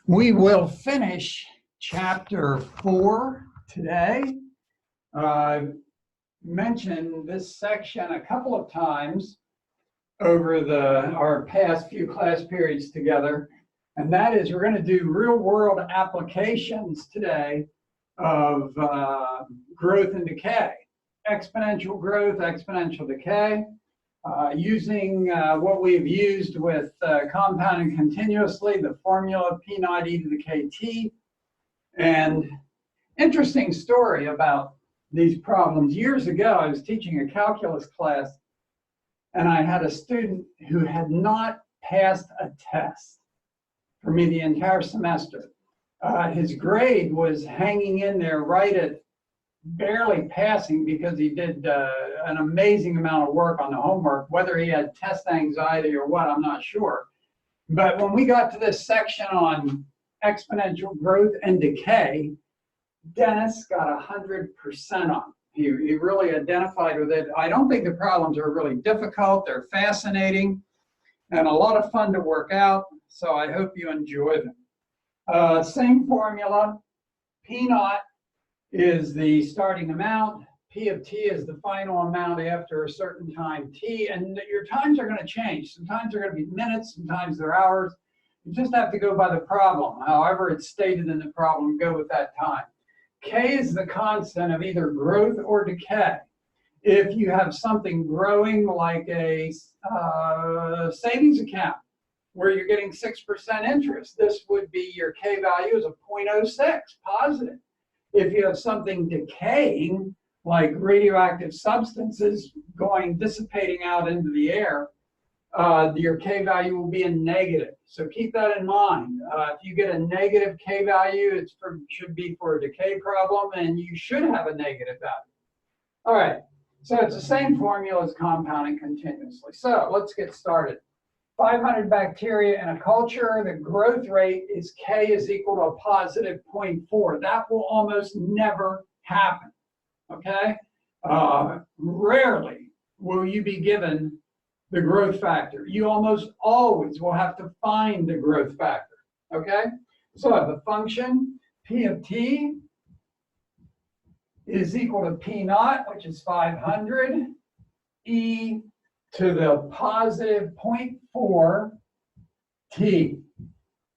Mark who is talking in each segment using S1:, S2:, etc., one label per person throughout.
S1: We will finish chapter 4 today. I've mentioned this section a couple of times over our past few class periods together, and that is we're going to do real-world applications today of growth and decay, exponential growth, exponential decay, using what we've used with compounding continuously, the formula P naught e to the kt. And interesting story about these problems. Years ago, I was teaching a calculus class, and I had a student who had not passed a test for me the entire semester. His grade was hanging in there right at barely passing because he did an amazing amount of work on the homework. Whether he had test anxiety or what, I'm not sure. But when we got to this section on exponential growth and decay, Dennis got 100% on. He really identified with it. I don't think the problems are really difficult. They're fascinating and a lot of fun to work out. So I hope you enjoy them. Same formula, P naught is the starting amount, P of t is the final amount after a certain time t, and your times are going to change. Sometimes they're going to be minutes, sometimes they're hours. You just have to go by the problem. However it's stated in the problem, go with that time. K is the constant of either growth or decay. If you have something growing like a savings account where you're getting 6% interest, this would be your K value is a 0.06 positive. If you have something decaying, like radioactive substances dissipating out into the air, your K value will be a negative. So keep that in mind. If you get a negative K value, it should be for a decay problem, and you should have a negative value. All right, so it's the same formula as compounding continuously. So let's get started. 500 bacteria in a culture, the growth rate is K is equal to a positive 0.4. That will almost never happen, okay? Rarely will you be given the growth factor. You almost always will have to find the growth factor, okay? So the function P of t is equal to P naught, which is 500, e to the positive 0.4 t.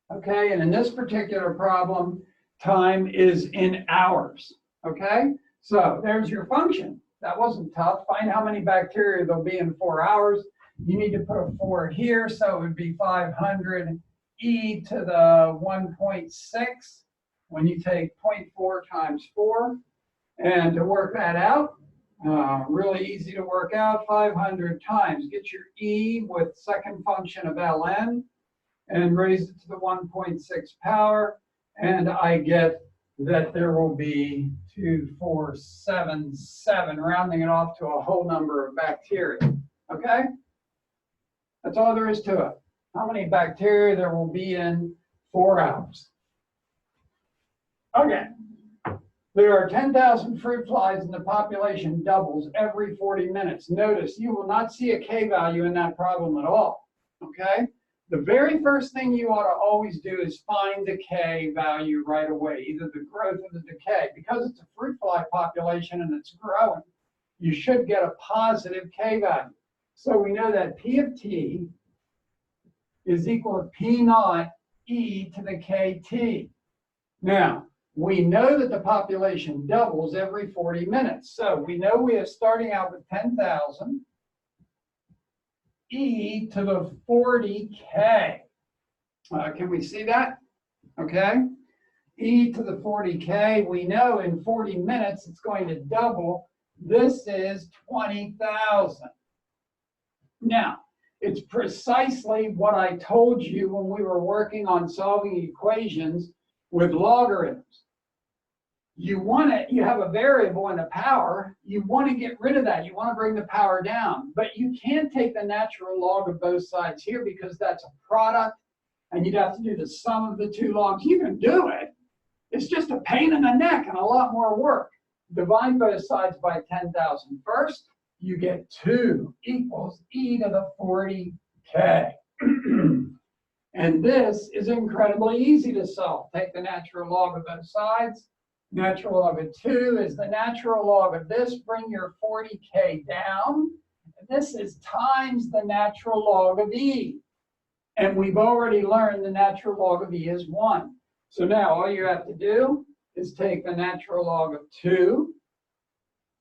S1: Okay, and in this particular problem, time is in hours. Okay, so there's your function. That wasn't tough. Find how many bacteria there'll be in 4 hours. You need to put a 4 here, so it would be 500 e to the 1.6 when you take 0.4 times 4. And to work that out, really easy to work out, 500 times. Get your e with second function of ln and raise it to the 1.6 power. And I get that there will be 2477, rounding it off to a whole number of bacteria. Okay? That's all there is to it. How many bacteria there will be in 4 hours. Okay. There are 10,000 fruit flies and the population doubles every 40 minutes. Notice you will not see a K value in that problem at all, okay? The very first thing you ought to always do is find the K value right away, either the growth or the decay. Because it's a fruit fly population and it's growing, you should get a positive K value. So we know that P of t is equal to P naught e to the kt. Now, we know that the population doubles every 40 minutes. So we know we are starting out with 10,000 e to the 40k. Can we see that? Okay. E to the 40k. We know in 40 minutes it's going to double. This is 20,000. Now, it's precisely what I told you when we were working on solving equations with logarithms. You have a variable in a power, you want to get rid of that, you want to bring the power down, but you can't take the natural log of both sides here because that's a product, and you'd have to do the sum of the 2 logs. You can do it, it's just a pain in the neck and a lot more work. Divide both sides by 10,000 first, you get 2 equals e to the 40k. And this is incredibly easy to solve. Take the natural log of both sides. Natural log of 2 is the natural log of this. Bring your 40K down. This is times the natural log of E. And we've already learned the natural log of E is 1. So now all you have to do is take the natural log of 2.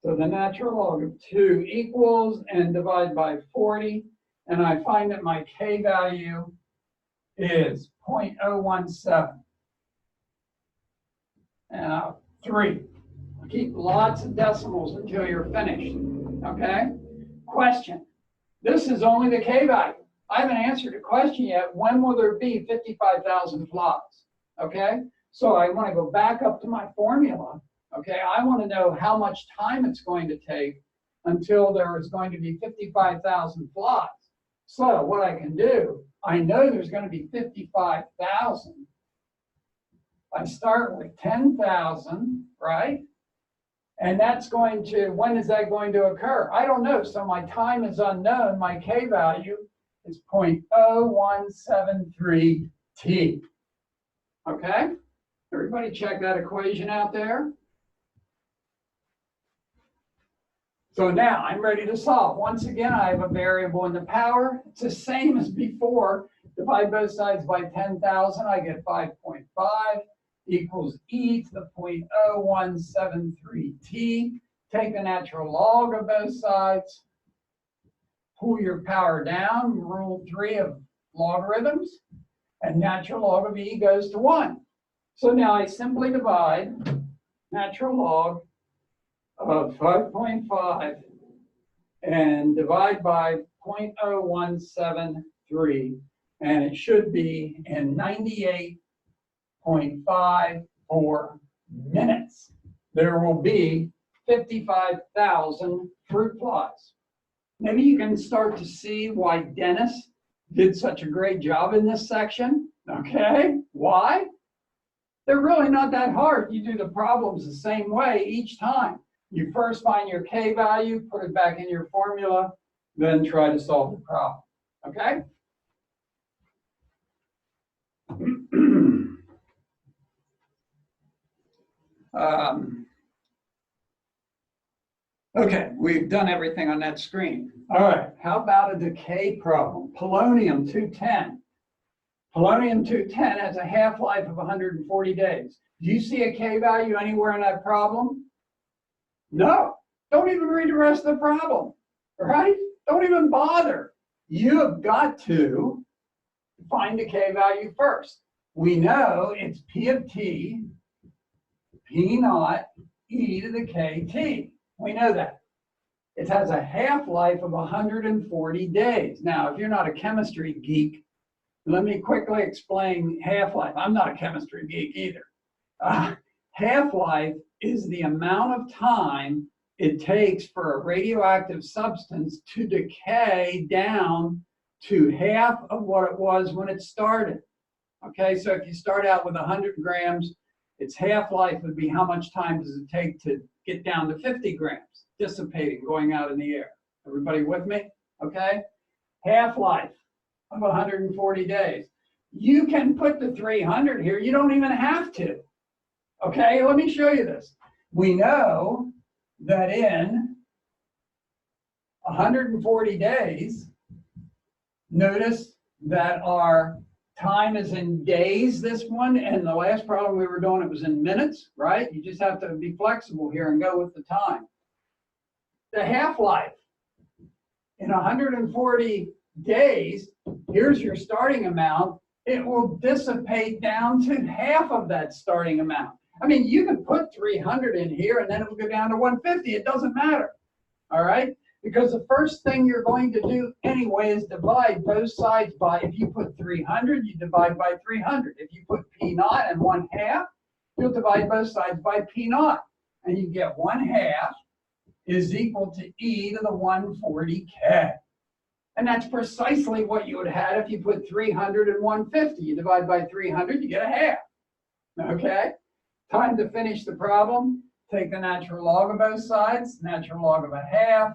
S1: So the natural log of 2 equals and divide by 40. And I find that my K value is 0.017. And 3. Keep lots of decimals until you're finished. Okay? Question. This is only the K value. I haven't answered a question yet. When will there be 55,000 flies? Okay? So I want to go back up to my formula. Okay? I want to know how much time it's going to take until there is going to be 55,000 flies. So what I can do, I know there's going to be 55,000. I start with 10,000, right? And that's going to, when is that going to occur? I don't know. So my time is unknown. My K value is 0.0173 T. Okay? Everybody check that equation out there. So now I'm ready to solve. Once again, I have a variable in the power. It's the same as before. Divide both sides by 10,000. I get 5.5 equals e to the 0.0173 t. Take the natural log of both sides. Pull your power down. Rule 3 of logarithms. And natural log of e goes to 1. So now I simply divide natural log of 5.5 and divide by 0.0173, and it should be in 98.54 minutes. There will be 55,000 fruit flies. Maybe you can start to see why Dennis did such a great job in this section. Okay, why? They're really not that hard. You do the problems the same way each time. You first find your K value, put it back in your formula, then try to solve the problem. Okay? Okay, we've done everything on that screen. All right, how about a decay problem? Polonium-210. Polonium-210 has a half-life of 140 days. Do you see a K value anywhere in that problem? No. Don't even read the rest of the problem, right? Don't even bother. You have got to find the K value first. We know it's P of T, P naught, e to the KT. We know that. It has a half-life of 140 days. Now, if you're not a chemistry geek, let me quickly explain half-life. I'm not a chemistry geek either. Half-life is the amount of time it takes for a radioactive substance to decay down to half of what it was when it started. Okay, so if you start out with 100 grams, its half-life would be how much time does it take to get down to 50 grams, dissipating, going out in the air. Everybody with me? Okay? Half-life of 140 days. You can put the 300 here. You don't even have to. Okay, let me show you this. We know that in 140 days, notice that our time is in days, this one, and the last problem we were doing, it was in minutes, right? You just have to be flexible here and go with the time. The half-life in 140 days, here's your starting amount. It will dissipate down to half of that starting amount. I mean, you can put 300 in here and then it will go down to 150. It doesn't matter, all right? Because the first thing you're going to do anyway is divide both sides by, if you put 300, you divide by 300. If you put P naught and 1/2, you'll divide both sides by P naught. And you get 1/2 is equal to e to the 140K. And that's precisely what you would have if you put 300 and 150. You divide by 300, you get a half. Okay? Time to finish the problem. Take the natural log of both sides, natural log of 1/2.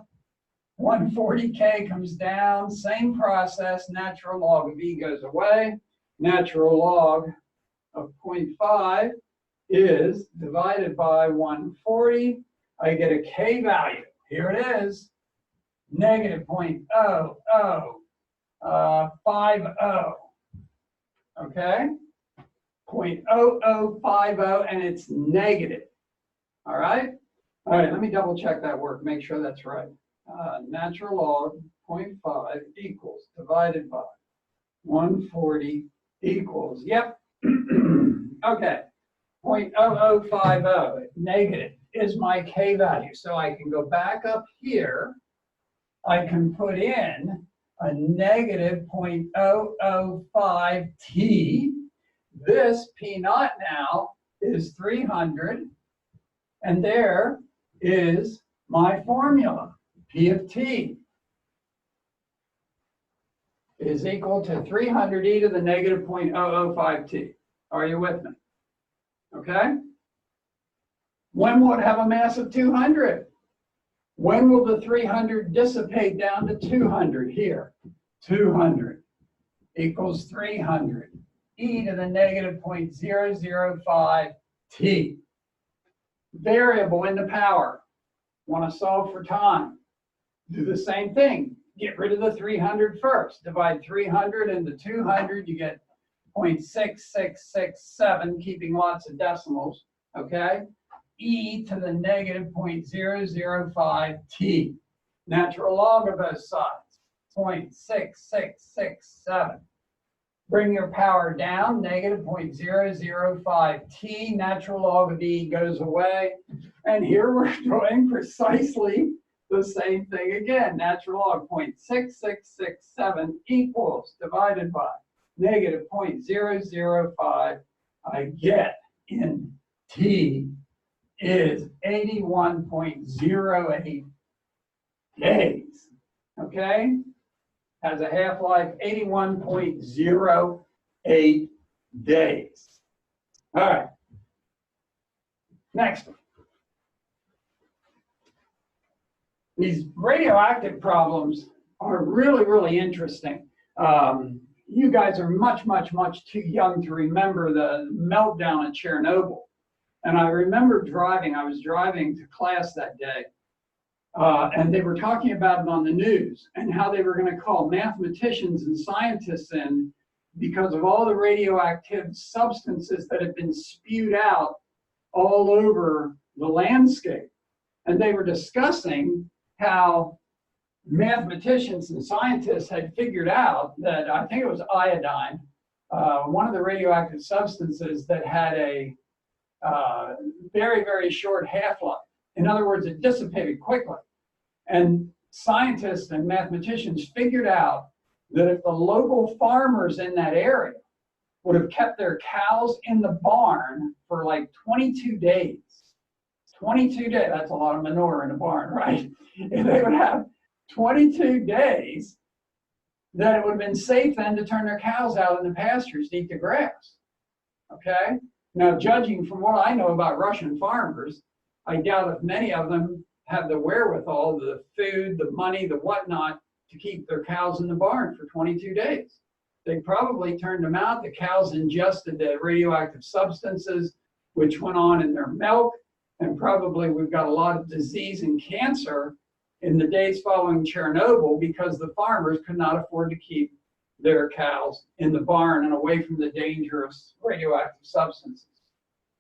S1: 140K comes down, same process, natural log of E goes away. natural log of 0.5 is divided by 140. I get a K value. Here it is, negative 0.0050. Okay? 0.0050, and it's negative. All right? All right, let me double check that work, make sure that's right. Natural log 0.5 equals divided by 140 equals, yep. Okay, 0.0050 negative is my K value. So I can go back up here. I can put in a negative 0.005 T. This P naught now is 300. And there is my formula. P of T is equal to 300 e to the negative 0.005 T. Are you with me? Okay? When will it have a mass of 200? When will the 300 dissipate down to 200 here? 200 equals 300 e to the negative 0.005 T. Variable into power. Want to solve for time. Do the same thing. Get rid of the 300 first. Divide 300 into 200. You get 0.6667, keeping lots of decimals. Okay? E to the negative 0.005 T. Natural log of both sides. 0.6667. Bring your power down, negative 0.005 T. Natural log of E goes away. And here we're doing precisely the same thing again. Natural log 0.6667 equals divided by negative 0.005. I get in T is 81.08 days. Okay? Has a half-life 81.08 days. All right. Next one. These radioactive problems are really, really interesting. You guys are much, much, much too young to remember the meltdown at Chernobyl. And I remember I was driving to class that day, and they were talking about it on the news and how they were going to call mathematicians and scientists in because of all the radioactive substances that had been spewed out all over the landscape. And they were discussing how mathematicians and scientists had figured out that, I think it was iodine, one of the radioactive substances that had a very, very short half-life. In other words, it dissipated quickly. And scientists and mathematicians figured out that if the local farmers in that area would have kept their cows in the barn for like 22 days, 22 days, that's a lot of manure in a barn, right? If they would have 22 days, that it would have been safe then to turn their cows out in the pastures to eat the grass, okay? Now, judging from what I know about Russian farmers, I doubt if many of them have the wherewithal, the food, the money, the whatnot, to keep their cows in the barn for 22 days. They probably turned them out. The cows ingested the radioactive substances, which went on in their milk, and probably we've got a lot of disease and cancer in the days following Chernobyl because the farmers could not afford to keep their cows in the barn and away from the dangerous radioactive substances.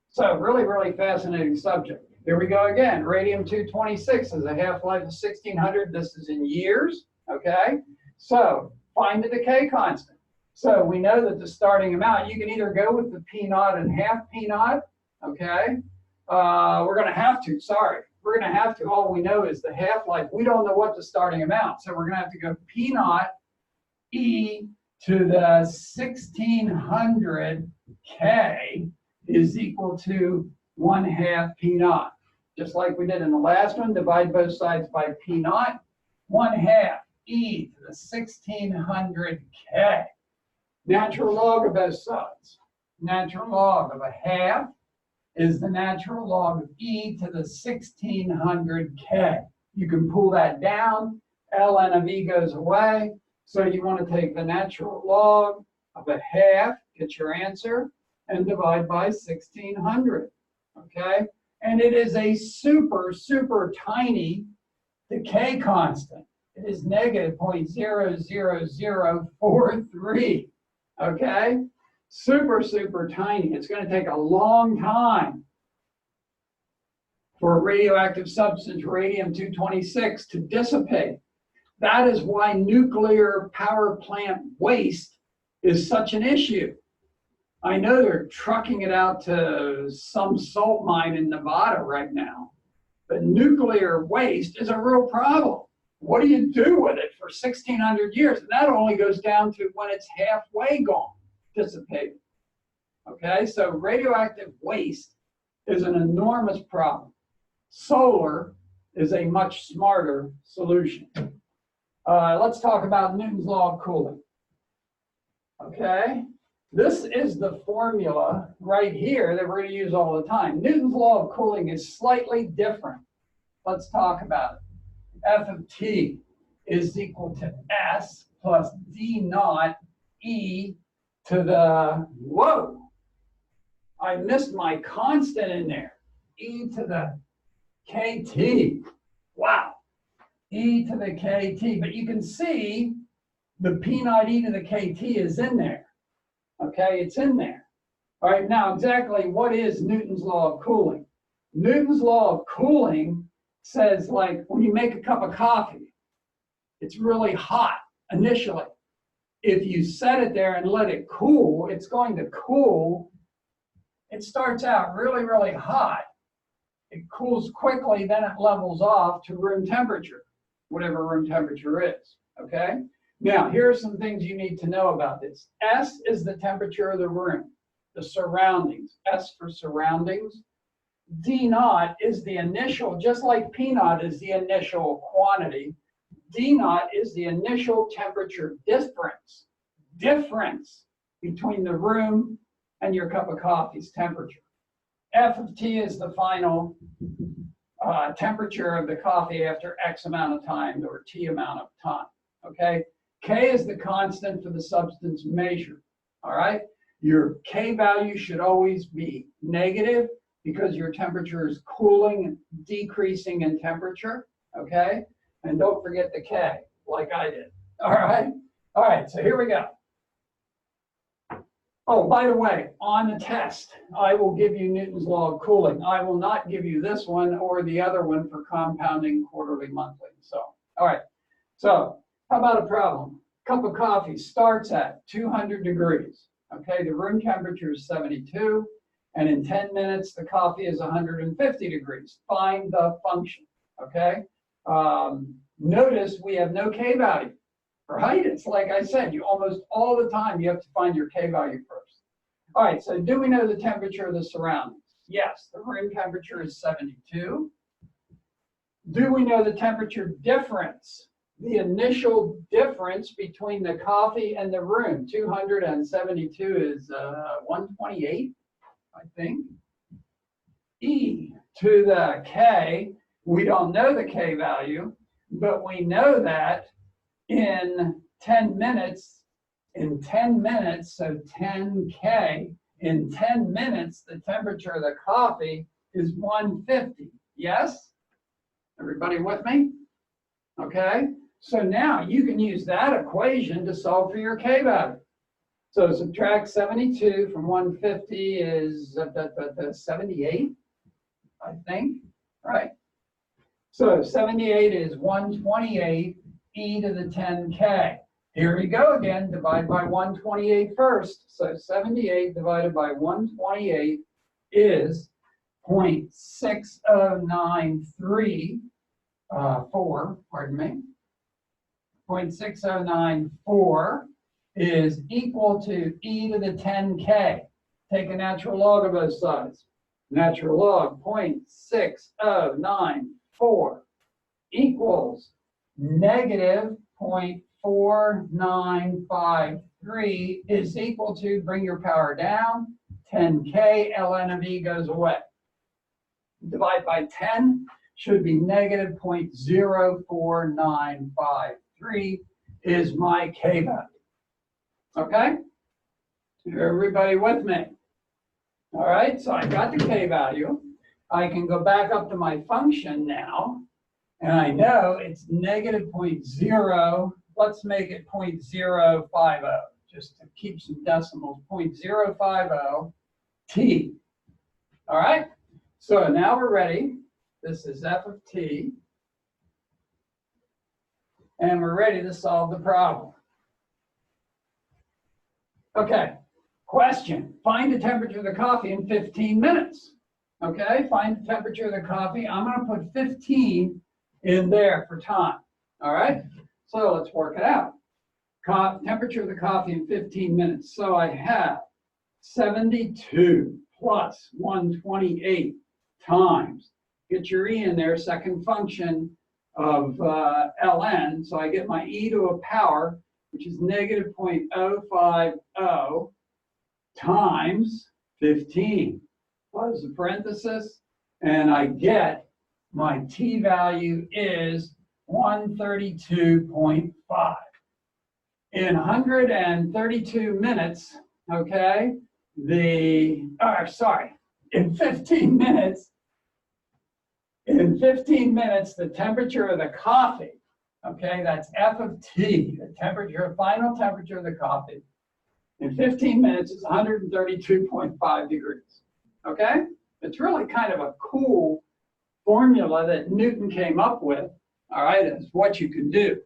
S1: So really, really fascinating subject. Here we go again. Radium-226 has a half-life of 1600. This is in years, okay? So find the decay constant. So we know that the starting amount, you can either go with the P naught and half P naught, okay? We're going to have to, we're going to have to. All we know is the half-life. We don't know what the starting amount. So we're going to have to go P naught e to the 1600 K is equal to 1/2 P naught. Just like we did in the last one, divide both sides by P naught. 1/2 e to the 1600 K. Natural log of both sides. Natural log of 1/2 is the natural log of e to the 1600 K. You can pull that down. Ln of e goes away. So you want to take the natural log of a half, get your answer, and divide by 1600, okay? And it is a super, super tiny decay constant. It is negative 0.00043, okay? Super, super tiny. It's going to take a long time for a radioactive substance, radium-226, to dissipate. That is why nuclear power plant waste is such an issue. I know they're trucking it out to some salt mine in Nevada right now, but nuclear waste is a real problem. What do you do with it for 1,600 years? And that only goes down to when it's halfway gone, dissipated. Okay, so radioactive waste is an enormous problem. Solar is a much smarter solution. Let's talk about Newton's law of cooling. Okay, this is the formula right here that we're going to use all the time. Newton's law of cooling is slightly different. Let's talk about it. F of T is equal to S plus D naught E to the, whoa, I missed my constant in there. E to the KT. Wow. E to the KT. But you can see the P naught E to the KT is in there. Okay, it's in there. All right, now exactly what is Newton's law of cooling? Newton's law of cooling says, like, when you make a cup of coffee, it's really hot initially. If you set it there and let it cool, it's going to cool. It starts out really, really hot. It cools quickly, then it levels off to room temperature, whatever room temperature is, okay? Now, here are some things you need to know about this. S is the temperature of the room, the surroundings. S for surroundings. D naught is the initial, just like P naught is the initial quantity. D naught is the initial temperature difference between the room and your cup of coffee's temperature. F of T is the final temperature of the coffee after X amount of time or T amount of time, okay? K is the constant for the substance measured, all right? Your K value should always be negative because your temperature is cooling and decreasing in temperature, okay? And don't forget the K, like I did, all right? All right, so here we go. Oh, by the way, on the test, I will give you Newton's law of cooling. I will not give you this one or the other one for compounding quarterly, monthly. So, all right. So, how about a problem? Cup of coffee starts at 200 degrees. Okay, the room temperature is 72, and in 10 minutes, the coffee is 150 degrees. Find the function, okay? Notice we have no K value. Right? It's like I said, you almost all the time you have to find your K value first. All right, so do we know the temperature of the surroundings? Yes, the room temperature is 72. Do we know the temperature difference? The initial difference between the coffee and the room, 272 is 128, I think. E to the K, we don't know the K value, but we know that in 10 minutes, so 10K, in 10 minutes, the temperature of the coffee is 150. Yes? Everybody with me? Okay. So now you can use that equation to solve for your K value. So subtract 72 from 150 is 78, I think, right? So 78 is 128 e to the 10K. Here we go again, divide by 128 first. So 78 divided by 128 is 0.6093, 0.6094 is equal to e to the 10K. Take a natural log of both sides. Natural log 0.6094 equals negative 0.4953 is equal to, bring your power down, 10K, ln of E goes away. Divide by 10 should be negative 0.04953 is my K value. Okay? Everybody with me? All right, so I got the K value. I can go back up to my function now, and I know it's negative 0.0. Let's make it 0.050, just to keep some decimals, 0.050 t. All right, so now we're ready. This is f of t, and we're ready to solve the problem. Okay, question. Find the temperature of the coffee in 15 minutes. Okay, find the temperature of the coffee. I'm going to put 15 in there for time. All right, so let's work it out. Temperature of the coffee in 15 minutes. So I have 72 plus 128 times. Get your e in there, second function of ln. So I get my e to a power, which is negative 0.050 times 15. Close the parenthesis, and I get my t value is 132.5. In 132 minutes, okay, in 15 minutes, the temperature of the coffee, okay, that's F of T, the temperature, final temperature of the coffee, in 15 minutes is 132.5 degrees, okay? It's really kind of a cool formula that Newton came up with, all right, as what you can do.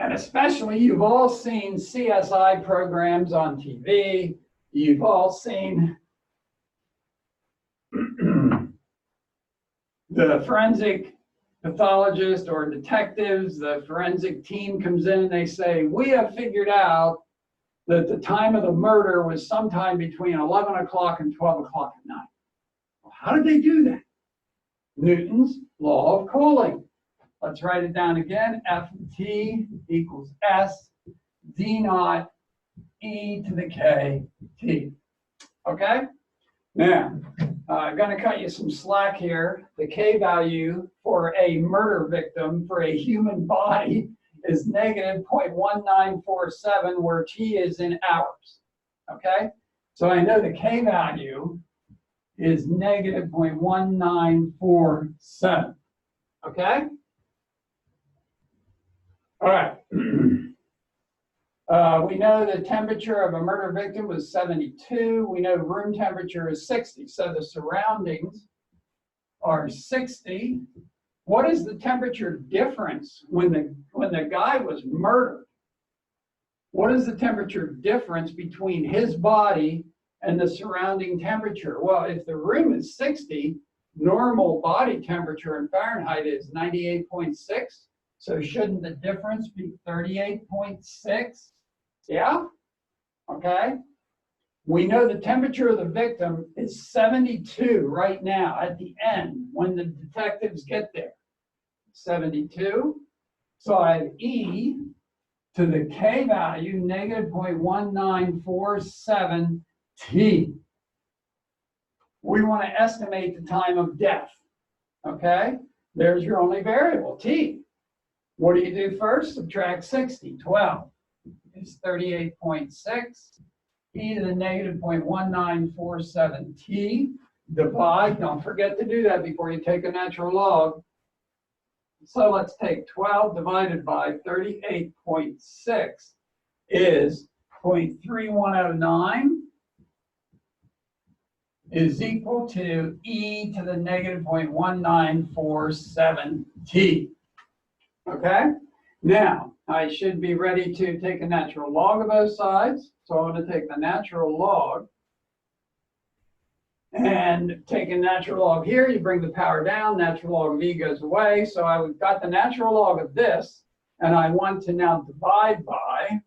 S1: And especially, you've all seen CSI programs on TV. You've all seen the forensic pathologist or detectives, the forensic team comes in and they say, we have figured out that the time of the murder was sometime between 11 o'clock and 12 o'clock at night. Well, how did they do that? Newton's law of cooling. Let's write it down again. F of T equals S D naught e to the K T. Okay? Now, I'm going to cut you some slack here. The K value for a murder victim for a human body is negative 0.1947, where T is in hours. Okay? So I know the K value is negative 0.1947. Okay? All right. We know the temperature of a murder victim was 72. We know room temperature is 60. So the surroundings are 60. What is the temperature difference when the guy was murdered? What is the temperature difference between his body and the surrounding temperature? Well, if the room is 60, normal body temperature in Fahrenheit is 98.6. So shouldn't the difference be 38.6? Yeah? Okay. We know the temperature of the victim is 72 right now at the end when the detectives get there. 72. So I have E to the K value, negative 0.1947 T. We want to estimate the time of death. Okay? There's your only variable, T. What do you do first? Subtract 60. 12 is 38.6. E to the negative 0.1947 T. Divide. Don't forget to do that before you take a natural log. So let's take 12 divided by 38.6 is 0.3109 is equal to E to the negative 0.1947 T. Okay? Now, I should be ready to take a natural log of both sides. So I'm going to take the natural log and take a natural log here. You bring the power down, natural log of E goes away. So I've got the natural log of this, and I want to now divide by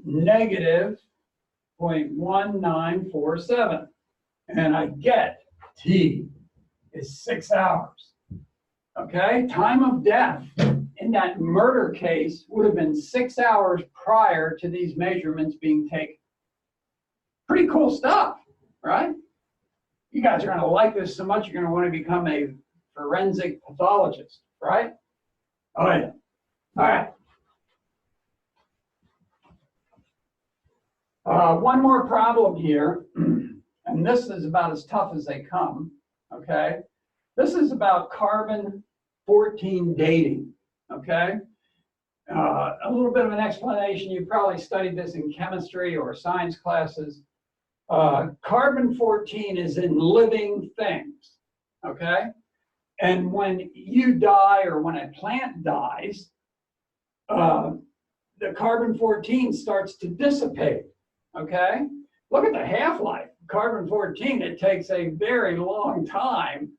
S1: negative 0.1947. And I get T is 6 hours. Okay, time of death in that murder case would have been 6 hours prior to these measurements being taken. Pretty cool stuff, right? You guys are going to like this so much, you're going to want to become a forensic pathologist, right? Oh, yeah. All right. One more problem here, and this is about as tough as they come, okay? This is about carbon-14 dating, okay? A little bit of an explanation. You probably studied this in chemistry or science classes. Carbon-14 is in living things, okay? And when you die or when a plant dies, the carbon-14 starts to dissipate, okay? Look at the half-life. Carbon-14, it takes a very long time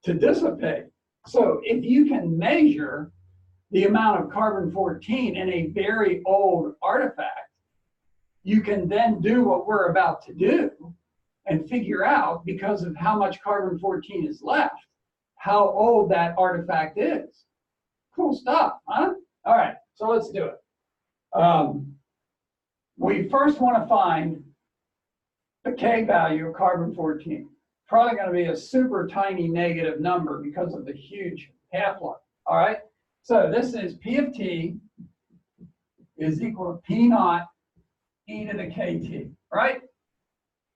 S1: to dissipate. So if you can measure the amount of carbon-14 in a very old artifact, you can then do what we're about to do and figure out, because of how much carbon-14 is left, how old that artifact is. Cool stuff, huh? All right, so let's do it. We first want to find the K value of carbon-14. Probably going to be a super tiny negative number because of the huge half-life. All right, so this is P of T is equal to P naught e to the KT, right?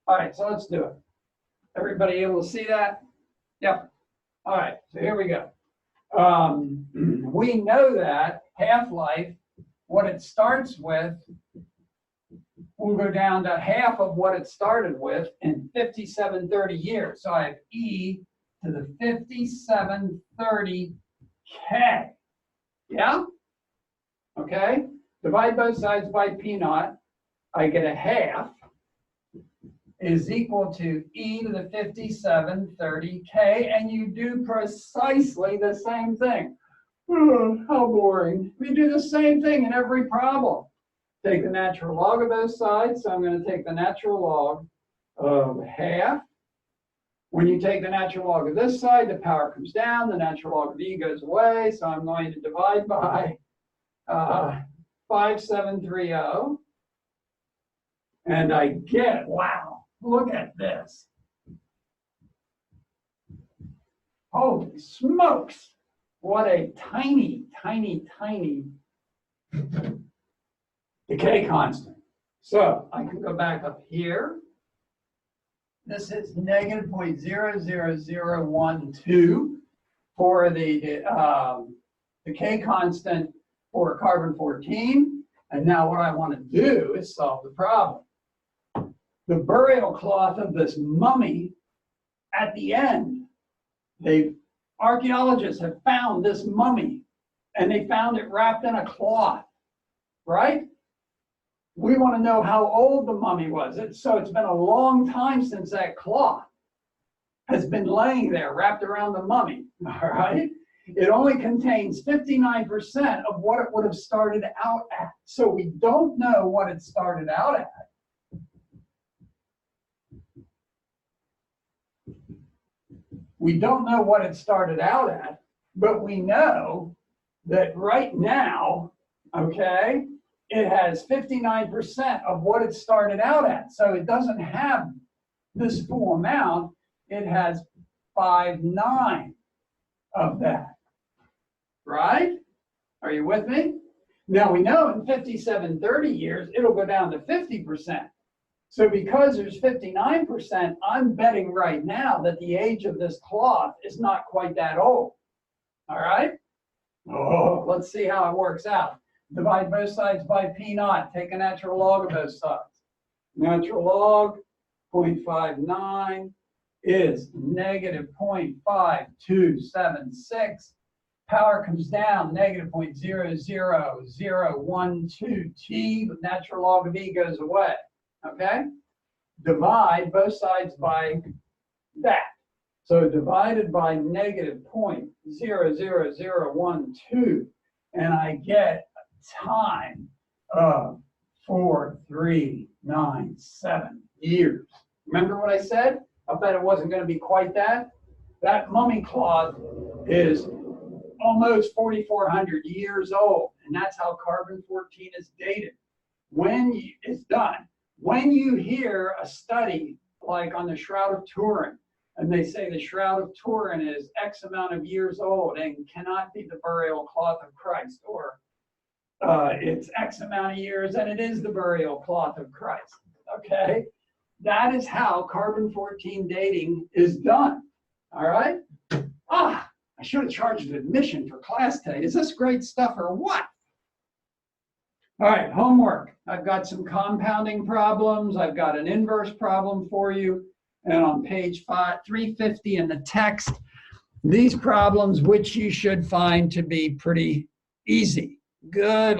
S1: All right, so let's do it. Everybody able to see that? Yep. All right, so here we go. We know that half-life, what it starts with, will go down to half of what it started with in 5730 years. So I have e to the 5730 K. Yeah? Okay? Divide both sides by P naught. I get a half is equal to e to the 5730 K, and you do precisely the same thing. Oh, how boring. We do the same thing in every problem. Take the natural log of both sides, so I'm going to take the natural log of half. When you take the natural log of this side, the power comes down, the natural log of e goes away, so I'm going to divide by 5730, and I get, wow, look at this. Holy smokes, what a tiny, tiny, tiny decay constant. So I can go back up here. This is negative 0.00012 for the decay constant for carbon-14. And now what I want to do is solve the problem. The burial cloth of this mummy, at the end, archaeologists have found this mummy, and they found it wrapped in a cloth, right? We want to know how old the mummy was. So it's been a long time since that cloth has been laying there wrapped around the mummy, all right? It only contains 59% of what it would have started out at. So we don't know what it started out at. We don't know what it started out at, but we know that right now, okay, it has 59% of what it started out at. So it doesn't have this full amount. It has 5/9 of that, right? Are you with me? Now we know in 5730 years, it'll go down to 50%. So because there's 59%, I'm betting right now that the age of this cloth is not quite that old. All right? Oh, let's see how it works out. Divide both sides by P naught. Take a natural log of both sides. Natural log 0.59 is negative 0.5276. Power comes down, negative 0.00012 T. The natural log of E goes away. Okay? Divide both sides by that. So divided by negative 0.00012, and I get a time of 4397 years. Remember what I said? I bet it wasn't going to be quite that. That mummy cloth is almost 4,400 years old, and that's how carbon-14 is dated. When it's done. When you hear a study like on the Shroud of Turin, and they say the Shroud of Turin is X amount of years old and cannot be the burial cloth of Christ, or it's X amount of years and it is the burial cloth of Christ. okay? That is how carbon-14 dating is done, all right? I should have charged admission for class today. Is this great stuff or what? All right, homework. I've got some compounding problems. I've got an inverse problem for you. And on page 350 in the text, these problems, which you should find to be pretty easy. Good